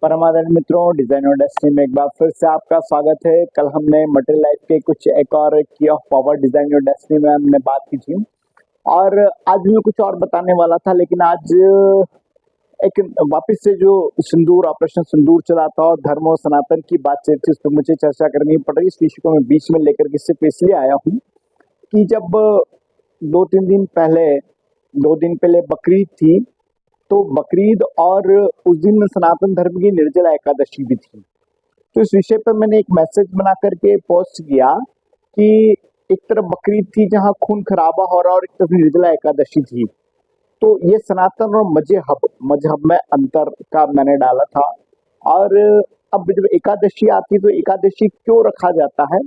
परमादेवी मित्रों, डिजाइन और डेस्टिनी में एक बार फिर से आपका स्वागत है। कल हमने मटेरियल लाइफ के कुछ एक और की ऑफ पावर डिजाइन और डेस्टिनी में हमने बात की थी और आज भी मैं कुछ और बताने वाला था, लेकिन आज एक वापस से जो सिंदूर ऑपरेशन सिंदूर चला था और धर्म और सनातन की बातचीत थी, उस पर मुझे चर्चा करनी पड़ रही। इस विषय को मैं बीच में लेकर के सिर्फ इसलिए आया हूँ कि जब 2 दिन पहले बकरीद थी, तो बकरीद और उस दिन सनातन धर्म की निर्जला एकादशी भी थी। तो इस विषय पर मैंने एक मैसेज बना करके पोस्ट किया कि एक तरफ बकरीद थी जहां खून खराबा हो रहा और एक तरफ निर्जला एकादशी थी। तो ये सनातन और मजहब में अंतर का मैंने डाला था। और अब जब एकादशी आती है तो एकादशी क्यों रखा जाता है,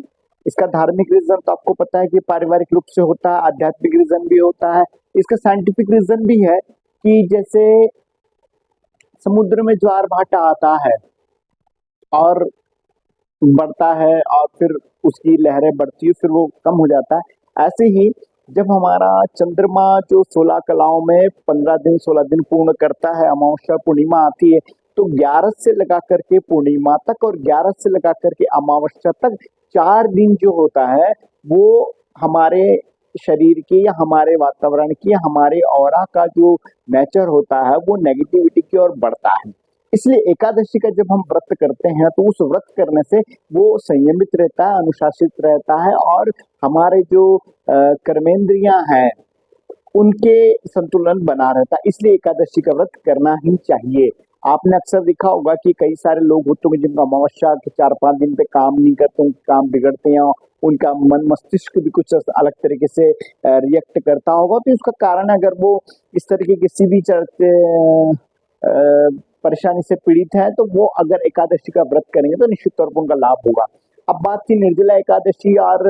इसका धार्मिक रीजन तो आपको पता है कि पारिवारिक रूप से होता है, आध्यात्मिक रीजन भी होता है, इसका साइंटिफिक रीजन भी है कि जैसे समुद्र में ज्वार भाटा आता है और बढ़ता है और फिर उसकी लहरें बढ़ती है, फिर वो कम हो जाता है। ऐसे ही जब हमारा चंद्रमा जो 16 कलाओं में 15 दिन 16 दिन पूर्ण करता है, अमावस्या पूर्णिमा आती है, तो 11 से लगा करके पूर्णिमा तक और 11 से लगा करके अमावस्या तक 4 दिन जो होता है वो हमारे शरीर के या हमारे वातावरण की या हमारे ऑरा का जो नेचर होता है वो नेगेटिविटी की ओर बढ़ता है। इसलिए एकादशी का जब हम व्रत करते हैं तो उस व्रत करने से वो संयमित रहता है, अनुशासित रहता है और हमारे जो कर्मेंद्रियां हैं उनके संतुलन बना रहता है। इसलिए एकादशी का व्रत करना ही चाहिए। आपने अक्सर देखा होगा कि कई सारे लोग होते हैं जिनका अमावस्या के 4-5 दिन पे काम नहीं करते, उनके काम बिगड़ते हैं, उनका मन मस्तिष्क भी कुछ अलग तरीके से रिएक्ट करता होगा। तो इसका कारण अगर वो इस तरीके किसी भी परेशानी से पीड़ित है तो वो अगर एकादशी का व्रत करेंगे तो निश्चित तौर पर उनका लाभ होगा। अब बात थी निर्जला एकादशी और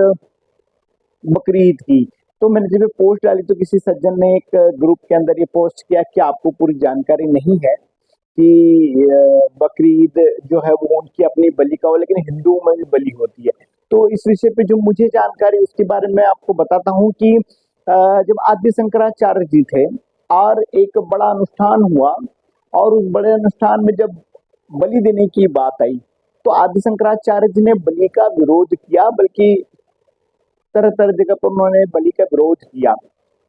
बकरीद की, तो मैंने जब पोस्ट डाली तो किसी सज्जन ने एक ग्रुप के अंदर ये पोस्ट किया कि आपको पूरी जानकारी नहीं है कि बकरीद जो है वो उनकी अपनी बलि का हो, लेकिन हिंदुओं में भी बलि होती है। तो इस विषय पे जो मुझे जानकारी उसके बारे में आपको बताता हूँ कि जब आदि शंकराचार्य जी थे और एक बड़ा अनुष्ठान हुआ और उस बड़े अनुष्ठान में जब बलि देने की बात आई तो आदि शंकराचार्य जी ने बलि का विरोध किया, बल्कि तरह तरह जगह पर उन्होंने बलि का विरोध किया।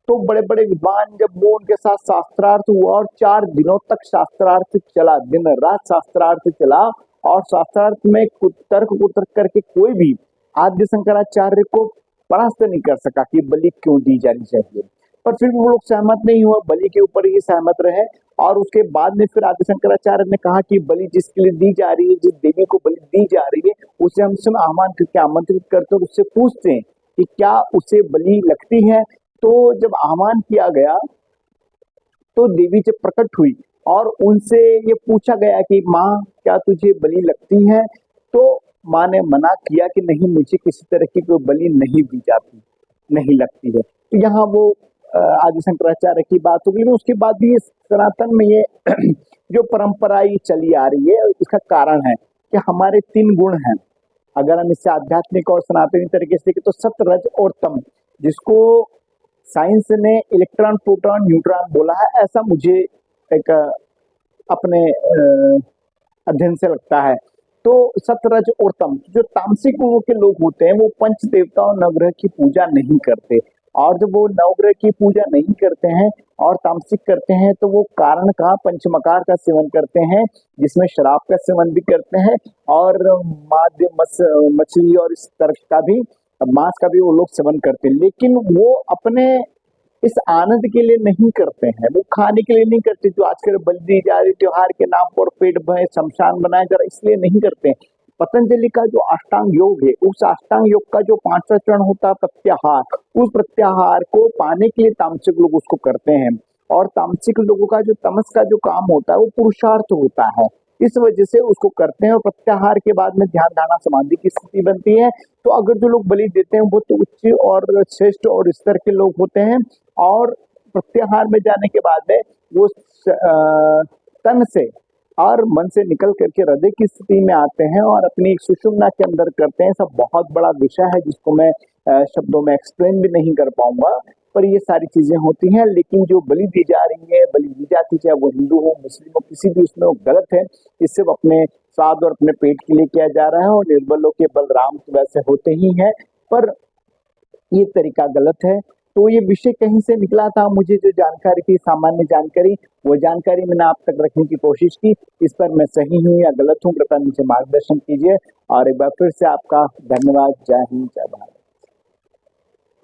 तो बड़े बड़े विद्वान जब वो उनके साथ शास्त्रार्थ हुआ और 4 दिनों तक शास्त्रार्थ चला, दिन रात शास्त्रार्थ चला और शास्त्रार्थ में तर्क कुतर्क करके कोई भी आद्य शंकराचार्य को परास्त नहीं कर सका कि बलि क्यों दी जानी चाहिए। पर फिर भी वो लोग सहमत नहीं हुआ, बलि के ऊपर ही सहमत रहे। और उसके बाद में फिर आदि शंकराचार्य ने कहा कि बलि जिसके लिए दी जा रही है, जिस देवी को बलि दी जा रही है, उसे हम सब आमंत्रित करते हैं, उससे पूछते हैं कि क्या उसे बलि लगती है। तो जब आह्वान किया गया तो देवी जब प्रकट हुई और उनसे ये पूछा गया कि माँ क्या तुझे बलि लगती है, तो माँ ने मना किया कि नहीं, मुझे किसी तरह की कोई बलि नहीं दी जाती, नहीं लगती है। तो यहाँ वो आदि शंकराचार्य की बात हो गई। उसके बाद भी सनातन में ये जो परंपरा ये चली आ रही है, इसका कारण है कि हमारे 3 गुण हैं। अगर हम इससे आध्यात्मिक और सनातनी तरीके से देखें तो सत्य, रज और तम, जिसको साइंस ने इलेक्ट्रॉन प्रोटॉन न्यूट्रॉन बोला है, ऐसा मुझे एक अपने अध्ययन से लगता है। तो सत्य, रज और तम, जो तामसिक गुणों के लोग होते हैं वो पंच देवताओं नवग्रह की पूजा नहीं करते, और जब वो नवग्रह की पूजा नहीं करते हैं और तामसिक करते हैं तो वो कारण का पंचमकार का सेवन करते हैं, जिसमें शराब का सेवन भी करते हैं और माद्य मछली और इस तरह का भी मांस का भी वो लोग सेवन करते हैं। लेकिन वो अपने इस आनंद के लिए नहीं करते हैं, वो खाने के लिए नहीं करते। जो आजकल बलि दी जा रही त्योहार के नाम पर पेट भरे शमशान बनाए जा रहा, इसलिए नहीं करते हैं। पतंजलि का जो अष्टांग योग है, उस अष्टांग योग का जो 5वां चरण होता है प्रत्याहार, उस प्रत्याहार को पाने के लिए तामसिक लोग उसको करते हैं। और तामसिक लोगों का जो तमस का जो काम होता है वो पुरुषार्थ होता है, इस वजह से उसको करते हैं। और प्रत्याहार के बाद में ध्यान धारणा समाधि की स्थिति बनती है। तो अगर जो लोग बलि देते हैं वो तो उच्च और श्रेष्ठ और स्तर के लोग होते हैं, और प्रत्याहार में जाने के बाद में वो तन से और मन से निकल करके हृदय की स्थिति में आते हैं और अपनी सुषुम्ना के अंदर करते हैं। सब बहुत बड़ा विषय है जिसको मैं शब्दों में एक्सप्लेन भी नहीं कर पाऊंगा। पर ये सारी चीजें होती हैं। लेकिन जो बलि दी जा रही है, बलि दी जाती है, चाहे वो हिंदू हो, मुस्लिम हो, किसी भी उसमें, वो गलत है। ये सिर्फ अपने स्वाद और अपने पेट के लिए किया जा रहा है। और निर्बलों के बलराम तो वैसे होते ही हैं, पर ये तरीका गलत है। तो ये विषय कहीं से निकला था, मुझे जो जानकारी थी, सामान्य जानकारी, वो जानकारी मैंने आप तक रखने की कोशिश की। इस पर मैं सही हूँ या गलत हूँ, कृपया मुझे मार्गदर्शन कीजिए। और एक बार फिर से आपका धन्यवाद। जय हिंद, जय भारत।